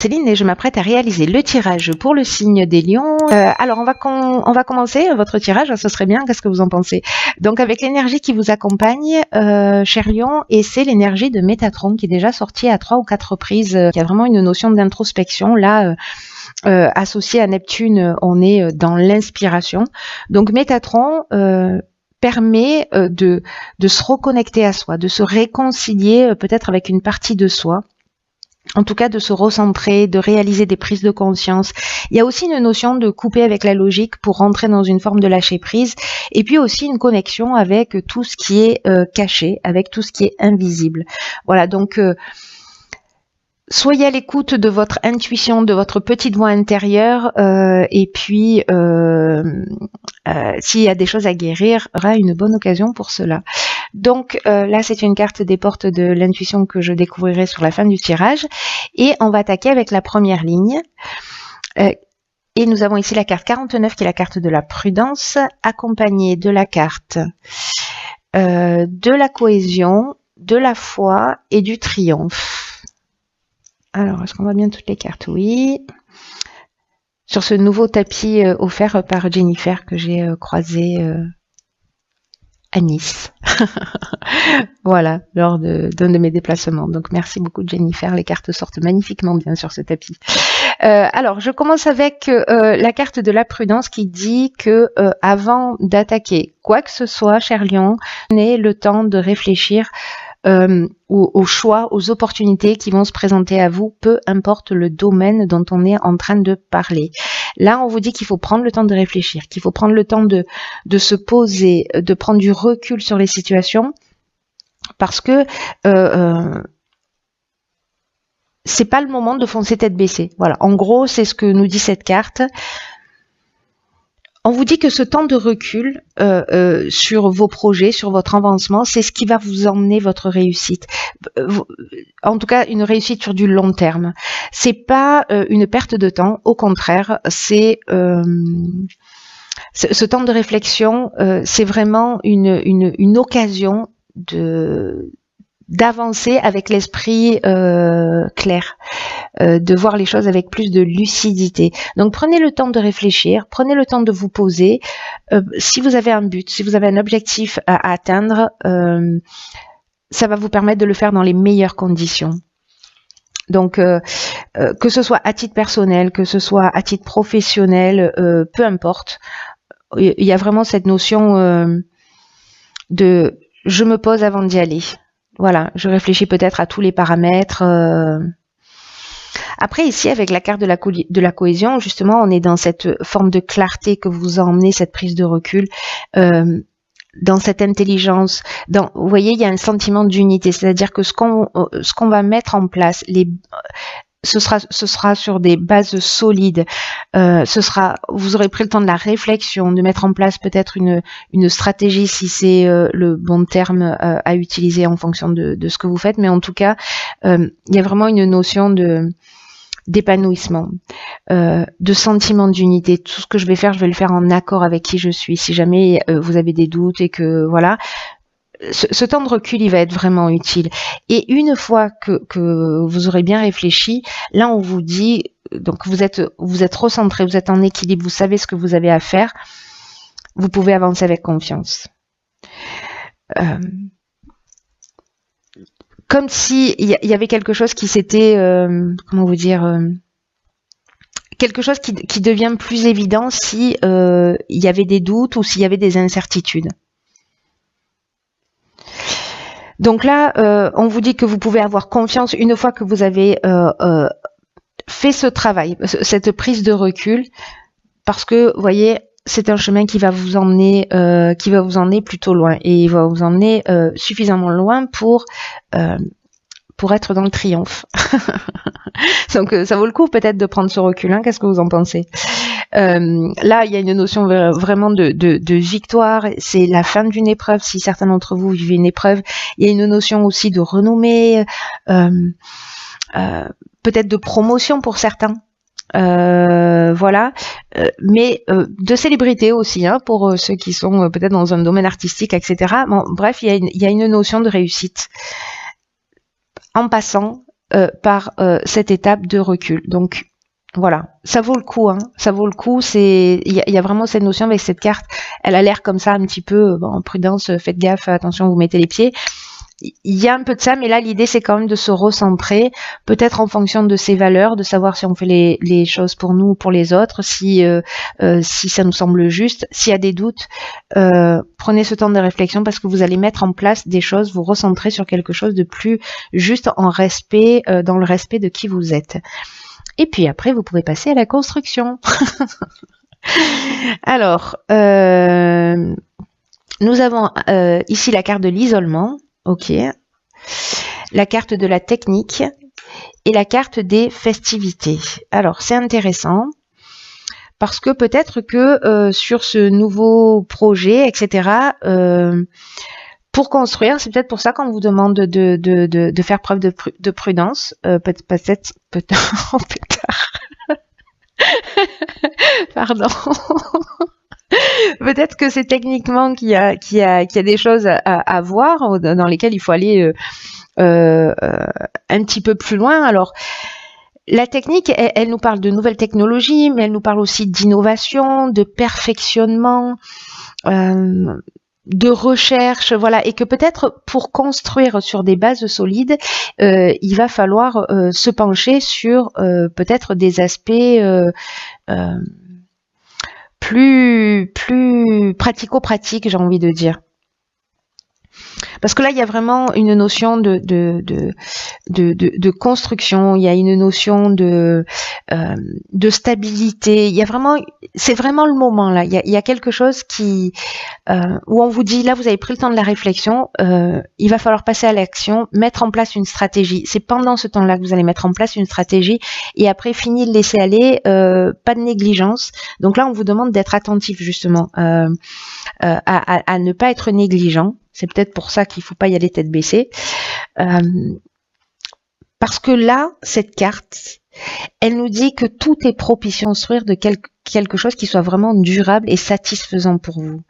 Céline et je m'apprête à réaliser le tirage pour le signe des lions. Alors on va commencer votre tirage, ce serait bien, qu'est-ce que vous en pensez? Donc avec l'énergie qui vous accompagne, cher lion, et c'est l'énergie de Métatron qui est déjà sortie à 3 ou 4 reprises, qui a vraiment une notion d'introspection. Là, associé à Neptune, on est dans l'inspiration. Donc Métatron permet de se reconnecter à soi, de se réconcilier peut-être avec une partie de soi. En tout cas, de se recentrer, de réaliser des prises de conscience. Il y a aussi une notion de couper avec la logique pour rentrer dans une forme de lâcher prise. Et puis aussi une connexion avec tout ce qui est caché, avec tout ce qui est invisible. Voilà, donc soyez à l'écoute de votre intuition, de votre petite voix intérieure. Et puis, s'il y a des choses à guérir, il y aura une bonne occasion pour cela. Donc là, c'est une carte des portes de l'intuition que je découvrirai sur la fin du tirage. Et on va attaquer avec la première ligne. Et nous avons ici la carte 49 qui est la carte de la prudence, accompagnée de la carte de la cohésion, de la foi et du triomphe. Alors, est-ce qu'on voit bien toutes les cartes? Oui. Sur ce nouveau tapis offert par Jennifer que j'ai croisé à Nice. Voilà, lors d'un de mes déplacements. Donc merci beaucoup Jennifer, les cartes sortent magnifiquement bien sur ce tapis. Alors je commence avec la carte de la prudence qui dit que avant d'attaquer quoi que ce soit, cher lion, prenez le temps de réfléchir aux choix, aux opportunités qui vont se présenter à vous, peu importe le domaine dont on est en train de parler. Là, on vous dit qu'il faut prendre le temps de réfléchir, qu'il faut prendre le temps de se poser, de prendre du recul sur les situations, parce que c'est pas le moment de foncer tête baissée. Voilà, en gros, c'est ce que nous dit cette carte. On vous dit que ce temps de recul sur vos projets, sur votre avancement, c'est ce qui va vous emmener votre réussite. En tout cas, une réussite sur du long terme. C'est pas une perte de temps, au contraire, c'est ce temps de réflexion, c'est vraiment une occasion d'avancer avec l'esprit clair, de voir les choses avec plus de lucidité. Donc prenez le temps de réfléchir, prenez le temps de vous poser. Si vous avez un but, si vous avez un objectif à atteindre, ça va vous permettre de le faire dans les meilleures conditions. Donc que ce soit à titre personnel, que ce soit à titre professionnel, peu importe. Il y a vraiment cette notion de je me pose avant d'y aller. Voilà, je réfléchis peut-être à tous les paramètres. Après, ici, avec la carte de la cohésion, justement, on est dans cette forme de clarté que vous emmenez, cette prise de recul, dans cette intelligence. Vous voyez, il y a un sentiment d'unité, c'est-à-dire que ce qu'on va mettre en place, ce sera sur des bases solides. Vous aurez pris le temps de la réflexion, de mettre en place peut-être une stratégie si c'est le bon terme à utiliser en fonction de ce que vous faites. Mais en tout cas, il y a vraiment une notion d'épanouissement, de sentiment d'unité. Tout ce que je vais le faire en accord avec qui je suis. Si jamais vous avez des doutes et que voilà. Ce temps de recul, il va être vraiment utile. Et une fois que vous aurez bien réfléchi, là on vous dit, donc vous êtes recentré, vous êtes en équilibre, vous savez ce que vous avez à faire, vous pouvez avancer avec confiance. Comme si il y avait quelque chose qui s'était, comment vous dire, quelque chose qui devient plus évident si il y avait des doutes ou s'il y avait des incertitudes. Donc là, on vous dit que vous pouvez avoir confiance une fois que vous avez fait ce travail, cette prise de recul, parce que, vous voyez, c'est un chemin qui va vous emmener plutôt loin, et il va vous emmener suffisamment loin pour être dans le triomphe. Donc ça vaut le coup peut-être de prendre ce recul, hein, qu'est-ce que vous en pensez? Là, il y a une notion vraiment de victoire, c'est la fin d'une épreuve, si certains d'entre vous vivent une épreuve, il y a une notion aussi de renommée, peut-être de promotion pour certains, voilà, mais de célébrité aussi, hein, pour ceux qui sont peut-être dans un domaine artistique, etc. Bon, bref, il y a une notion de réussite. En passant, par cette étape de recul. Donc voilà, ça vaut le coup, hein. Ça vaut le coup. Il y a vraiment cette notion avec cette carte. Elle a l'air comme ça un petit peu, bon, prudence, faites gaffe, attention, vous mettez les pieds. Il y a un peu de ça, mais là l'idée c'est quand même de se recentrer, peut-être en fonction de ses valeurs, de savoir si on fait les choses pour nous ou pour les autres, si ça nous semble juste. S'il y a des doutes, prenez ce temps de réflexion parce que vous allez mettre en place des choses, vous recentrer sur quelque chose de plus juste en respect, dans le respect de qui vous êtes. Et puis après, vous pouvez passer à la construction. Alors, nous avons ici la carte de l'isolement. Ok. La carte de la technique et la carte des festivités. Alors, c'est intéressant parce que peut-être que sur ce nouveau projet, etc., pour construire, c'est peut-être pour ça qu'on vous demande de faire preuve de prudence. Peut-être plus tard. Pardon. Peut-être que c'est techniquement qu'il y a des choses à voir dans lesquelles il faut aller un petit peu plus loin. Alors, la technique, elle nous parle de nouvelles technologies, mais elle nous parle aussi d'innovation, de perfectionnement, de recherche, voilà, et que peut-être pour construire sur des bases solides, il va falloir se pencher sur peut-être des aspects plus pratico-pratiques, j'ai envie de dire. Parce que là, il y a vraiment une notion de construction, il y a une notion de stabilité. Il y a vraiment, c'est vraiment le moment là. Il y a quelque chose où on vous dit là, vous avez pris le temps de la réflexion, il va falloir passer à l'action, mettre en place une stratégie. C'est pendant ce temps-là que vous allez mettre en place une stratégie et après fini de laisser aller, pas de négligence. Donc là, on vous demande d'être attentif justement à ne pas être négligent. C'est peut-être pour ça qu'il ne faut pas y aller tête baissée. Parce que là, cette carte, elle nous dit que tout est propice à construire de quelque chose qui soit vraiment durable et satisfaisant pour vous.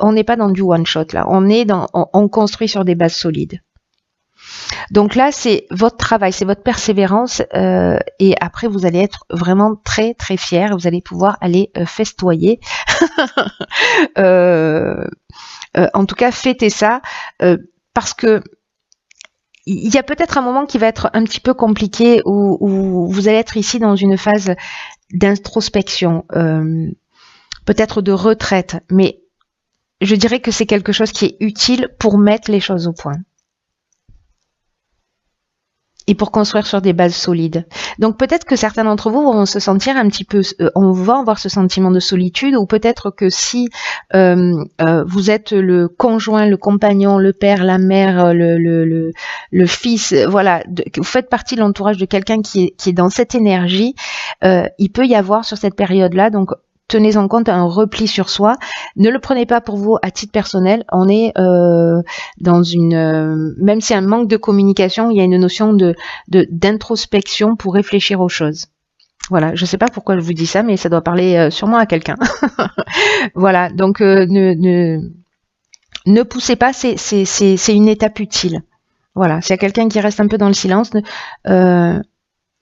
On n'est pas dans du one-shot, là. On construit sur des bases solides. Donc là, c'est votre travail, c'est votre persévérance et après, vous allez être vraiment très, très fiers. Vous allez pouvoir aller festoyer. En tout cas, fêtez ça parce que il y a peut-être un moment qui va être un petit peu compliqué où vous allez être ici dans une phase d'introspection, peut-être de retraite, mais je dirais que c'est quelque chose qui est utile pour mettre les choses au point. Et pour construire sur des bases solides. Donc peut-être que certains d'entre vous vont se sentir un petit peu, on va avoir ce sentiment de solitude, ou peut-être que si vous êtes le conjoint, le compagnon, le père, la mère, le fils, voilà, vous faites partie de l'entourage de quelqu'un qui est dans cette énergie, il peut y avoir sur cette période-là, donc tenez en compte un repli sur soi. Ne le prenez pas pour vous à titre personnel. On est dans une... même s'il y a un manque de communication, il y a une notion d'introspection pour réfléchir aux choses. Voilà, je ne sais pas pourquoi je vous dis ça, mais ça doit parler sûrement à quelqu'un. Voilà, donc ne poussez pas, c'est une étape utile. Voilà, s'il y a quelqu'un qui reste un peu dans le silence,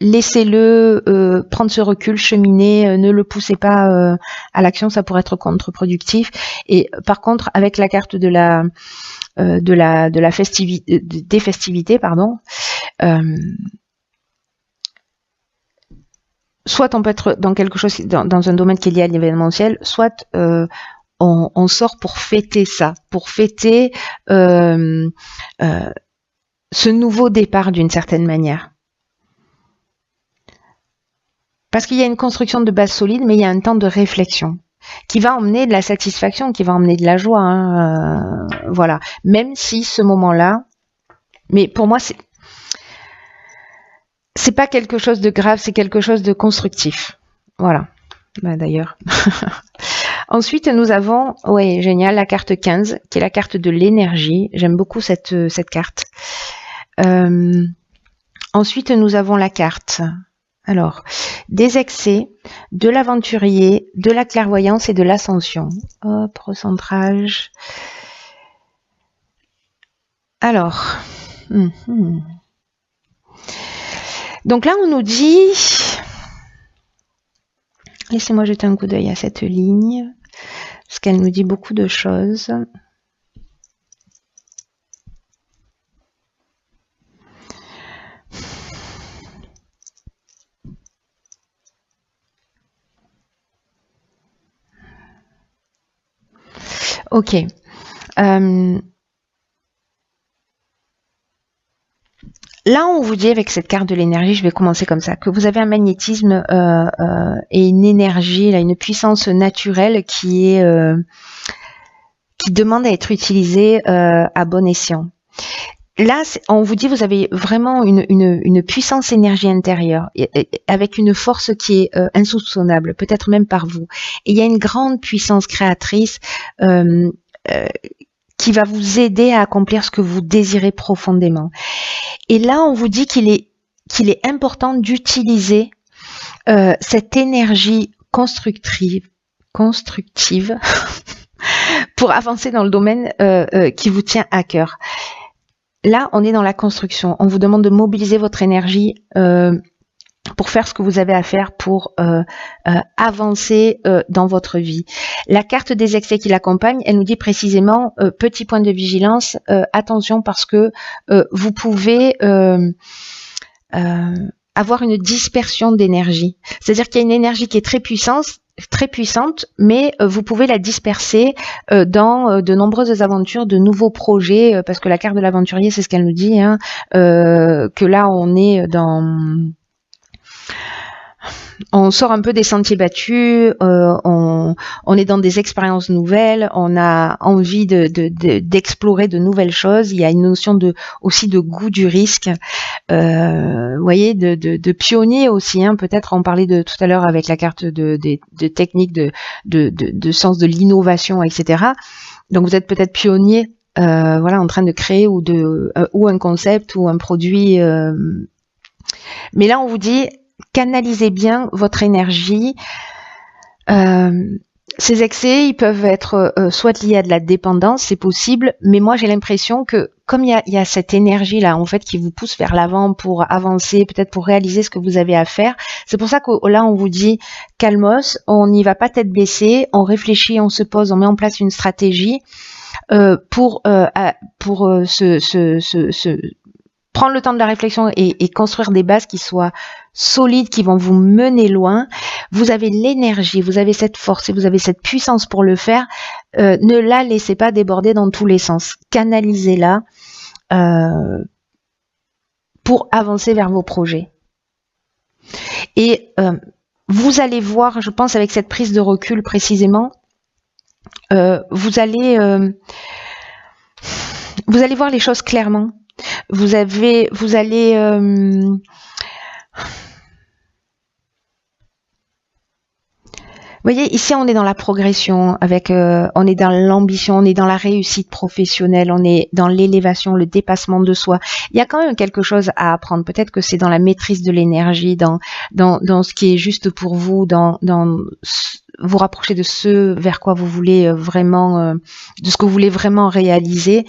laissez-le prendre ce recul, cheminer, ne le poussez pas à l'action, ça pourrait être contre-productif. Et par contre, avec la carte des festivités, pardon, soit on peut être dans quelque chose, dans un domaine qui est lié à l'événementiel, soit on sort pour fêter ça, pour fêter ce nouveau départ d'une certaine manière. Parce qu'il y a une construction de base solide, mais il y a un temps de réflexion qui va emmener de la satisfaction, qui va emmener de la joie. Hein, voilà. Même si ce moment-là, mais pour moi, c'est pas quelque chose de grave, c'est quelque chose de constructif. Voilà. Bah, d'ailleurs. Ensuite, nous avons, ouais, génial, la carte 15, qui est la carte de l'énergie. J'aime beaucoup cette carte. Ensuite, nous avons la carte... Alors, des excès, de l'aventurier, de la clairvoyance et de l'ascension. Hop, recentrage. Alors, Donc là, on nous dit... Laissez-moi jeter un coup d'œil à cette ligne, parce qu'elle nous dit beaucoup de choses. Ok. Là, on vous dit avec cette carte de l'énergie, je vais commencer comme ça, que vous avez un magnétisme et une énergie, là, une puissance naturelle qui demande à être utilisée à bon escient. Là, on vous dit vous avez vraiment une puissance énergie intérieure avec une force qui est insoupçonnable, peut-être même par vous. Et il y a une grande puissance créatrice qui va vous aider à accomplir ce que vous désirez profondément. Et là, on vous dit qu'il est important d'utiliser cette énergie constructive pour avancer dans le domaine qui vous tient à cœur. Là, on est dans la construction. On vous demande de mobiliser votre énergie pour faire ce que vous avez à faire pour avancer dans votre vie. La carte des excès qui l'accompagne, elle nous dit précisément, petit point de vigilance, attention parce que vous pouvez avoir une dispersion d'énergie. C'est-à-dire qu'il y a une énergie qui est très puissante, mais vous pouvez la disperser dans de nombreuses aventures, de nouveaux projets, parce que la carte de l'aventurier, c'est ce qu'elle nous dit, hein, que là, on sort un peu des sentiers battus, on est dans des expériences nouvelles, on a envie d'explorer de nouvelles choses. Il y a une notion aussi de goût du risque, vous voyez, de pionnier aussi. Hein, peut-être on parlait tout à l'heure avec la carte de techniques de sens de l'innovation, etc. Donc vous êtes peut-être pionnier, voilà, en train de créer ou un concept ou un produit. Mais là, on vous dit canalisez bien votre énergie. Ces excès, ils peuvent être soit liés à de la dépendance, c'est possible, mais moi j'ai l'impression que comme il y a cette énergie là en fait qui vous pousse vers l'avant pour avancer, peut-être pour réaliser ce que vous avez à faire, c'est pour ça que là on vous dit calmos, on n'y va pas tête baissée, on réfléchit, on se pose, on met en place une stratégie pour prendre le temps de la réflexion et construire des bases qui soient solides, qui vont vous mener loin. Vous avez l'énergie, vous avez cette force et vous avez cette puissance pour le faire. Ne la laissez pas déborder dans tous les sens. Canalisez-la pour avancer vers vos projets. Et vous allez voir, je pense avec cette prise de recul précisément, vous allez voir les choses clairement. Vous allez vous voyez, ici on est dans la progression, on est dans l'ambition, on est dans la réussite professionnelle, on est dans l'élévation, le dépassement de soi. Il y a quand même quelque chose à apprendre. Peut-être que c'est dans la maîtrise de l'énergie, dans ce qui est juste pour vous, dans vous rapprocher de ce vers quoi vous voulez vraiment, de ce que vous voulez vraiment réaliser.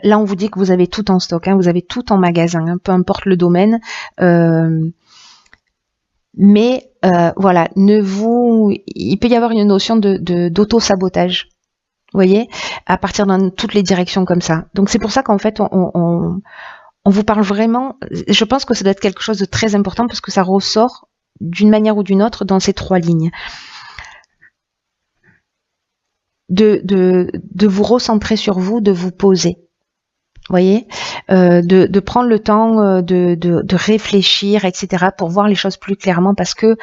Là, on vous dit que vous avez tout en stock, hein, vous avez tout en magasin, hein, peu importe le domaine. Mais voilà, il peut y avoir une notion d'auto-sabotage, vous voyez, à partir dans toutes les directions comme ça. Donc c'est pour ça qu'en fait, on vous parle vraiment, je pense que ça doit être quelque chose de très important parce que ça ressort d'une manière ou d'une autre dans ces trois lignes. De vous recentrer sur vous, de vous poser. Vous voyez, de prendre le temps de réfléchir, etc., pour voir les choses plus clairement, parce que,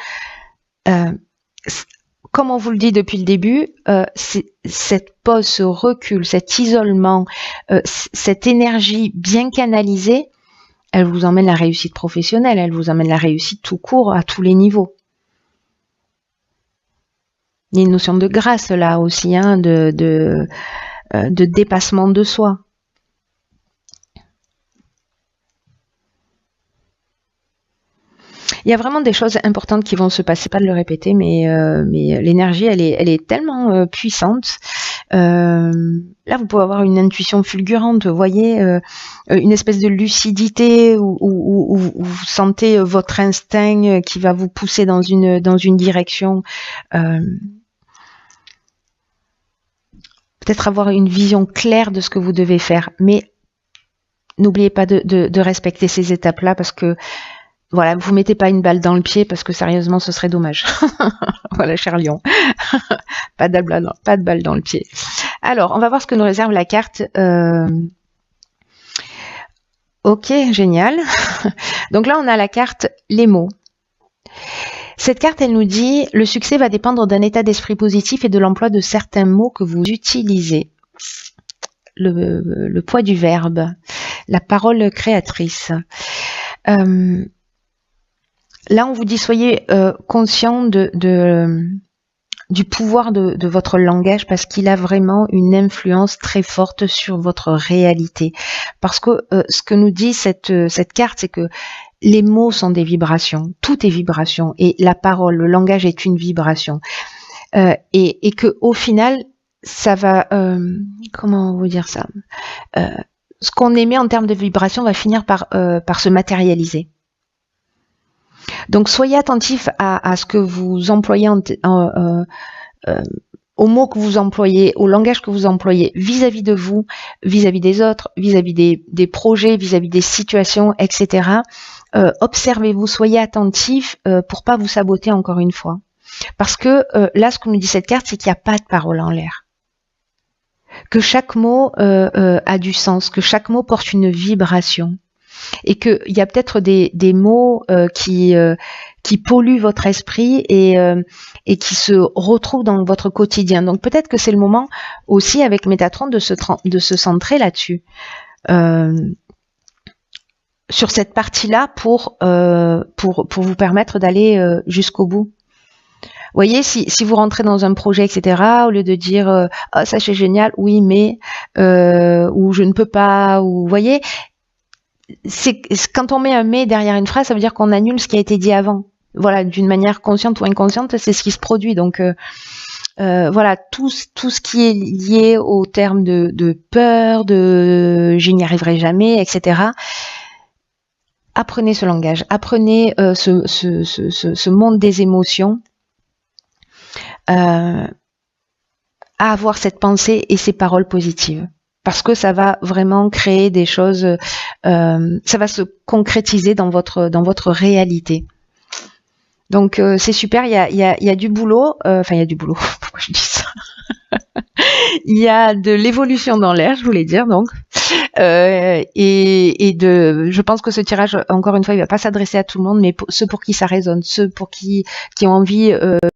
comme on vous le dit depuis le début, cette pause, ce recul, cet isolement, cette énergie bien canalisée, elle vous emmène la réussite professionnelle, elle vous emmène la réussite tout court, à tous les niveaux. Il y a une notion de grâce là aussi, hein, de dépassement de soi. Il y a vraiment des choses importantes qui vont se passer, pas de le répéter, mais l'énergie, elle est tellement puissante. Là, vous pouvez avoir une intuition fulgurante, vous voyez, une espèce de lucidité où vous sentez votre instinct qui va vous pousser dans une direction. Peut-être avoir une vision claire de ce que vous devez faire, mais n'oubliez pas de respecter ces étapes-là parce que voilà, vous mettez pas une balle dans le pied parce que sérieusement, ce serait dommage. Voilà, cher lion. Pas de balle dans le pied. Alors, on va voir ce que nous réserve la carte. Ok, génial. Donc là, on a la carte les mots. Cette carte, elle nous dit « Le succès va dépendre d'un état d'esprit positif et de l'emploi de certains mots que vous utilisez. » Le poids du verbe, la parole créatrice. Là, on vous dit soyez conscient du pouvoir de votre langage parce qu'il a vraiment une influence très forte sur votre réalité. Parce que ce que nous dit cette carte, c'est que les mots sont des vibrations, tout est vibration et la parole, le langage est une vibration. Et que au final, ça va, comment vous dire ça, ce qu'on émet en termes de vibration va finir par se matérialiser. Donc soyez attentifs à ce que vous employez, aux mots que vous employez, au langage que vous employez vis-à-vis de vous, vis-à-vis des autres, vis-à-vis des projets, vis-à-vis des situations, etc. Observez-vous, soyez attentifs pour pas vous saboter encore une fois. Parce que là, ce que nous dit cette carte, c'est qu'il n'y a pas de parole en l'air. Que chaque mot a du sens, que chaque mot porte une vibration. Et qu'il y a peut-être des mots qui polluent votre esprit et qui se retrouvent dans votre quotidien. Donc peut-être que c'est le moment aussi avec Métatron de se centrer là-dessus. Sur cette partie-là pour vous permettre d'aller jusqu'au bout. Vous voyez, si vous rentrez dans un projet, etc., au lieu de dire oh, ça c'est génial, oui, mais ou je ne peux pas, ou vous voyez, quand on met un mais derrière une phrase, ça veut dire qu'on annule ce qui a été dit avant. Voilà, d'une manière consciente ou inconsciente, c'est ce qui se produit. Donc voilà, tout ce qui est lié au terme de peur, de je n'y arriverai jamais, etc. Apprenez ce langage, apprenez ce monde des émotions, à avoir cette pensée et ces paroles positives. Parce que ça va vraiment créer des choses, ça va se concrétiser dans votre réalité. Donc c'est super, il y a du boulot, enfin il y a du boulot, pourquoi je dis ça? Il y a de l'évolution dans l'air, je voulais dire donc. Je pense que ce tirage, encore une fois, il va pas s'adresser à tout le monde, mais ceux pour qui ça résonne, ceux pour qui ont envie